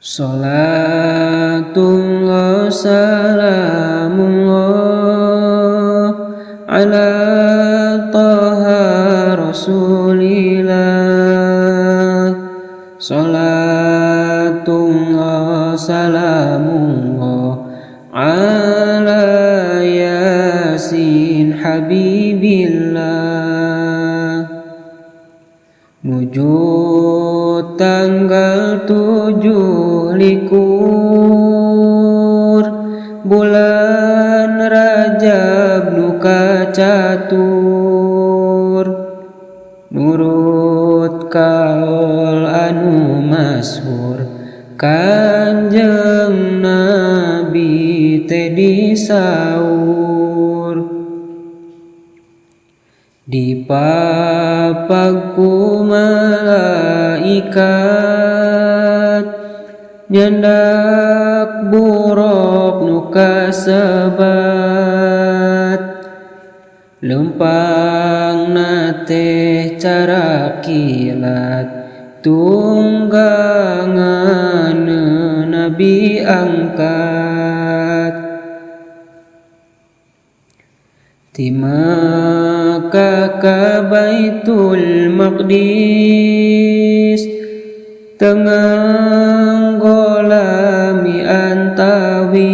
Salatullah salamullah ala taha rasulillah. Salatullah salamullah ala yasin habibillah. Menuju tanggal 7 likur bulan Rajab nuka catur, nurut kaul anu masyhur Kanjeng Nabi teh disaur. Dipapagku malaikat nyandak buruk nuka sebat, lempang nate cara kilat tunggangan Nabi angkat. Ti Makkah ka Baitul Maqdis tengah golami antawis,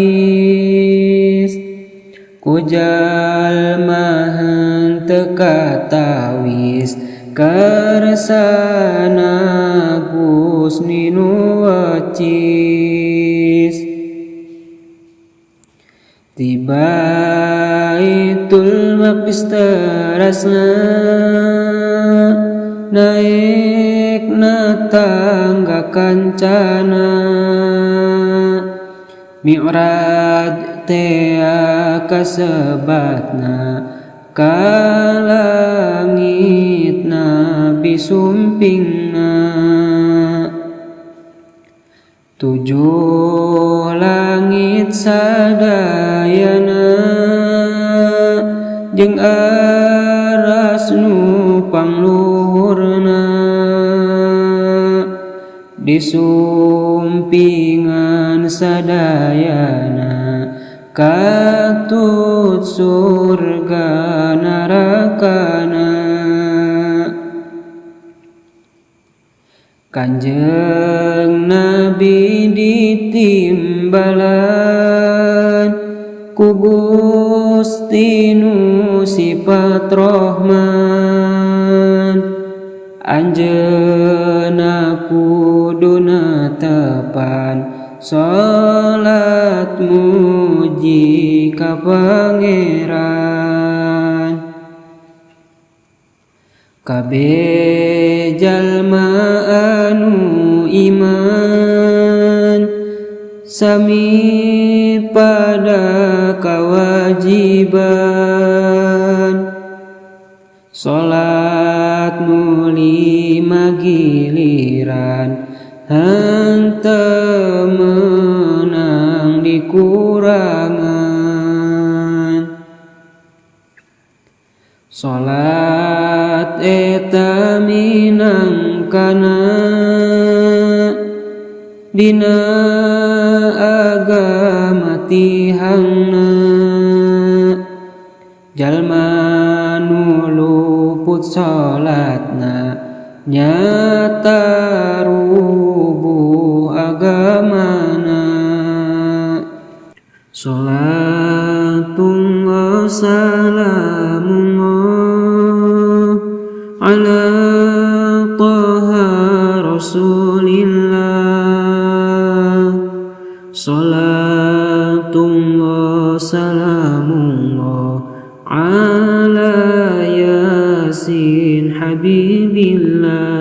kujal mahan teka tawis karsana Gusti nu wacis. Di Baitul Maqdis terasna naik na tangga kancana, Mi'raj tea kasebatna ka langit Nabi sumpingna. 7 langit sadayana jeung aras nu pangluhurna, disumpingan sadayana katut surga narakana. Kanjeng Nabi ditimbalan ku Gusti nu sifat Rahman, anjeunna kuduna tepan salat muji ka Pangeran. Kabeh jalma anu iman sami pada kewajiban, salat nu 5 giliran henteu menang dikurangan. Salat eta minangkana dina agama tihangna, jalma nu luput salatna nyata rubuh agamana. Salatullah salamullah ala taha rasulillah. Salatullah salamullah ala yasin habibillah.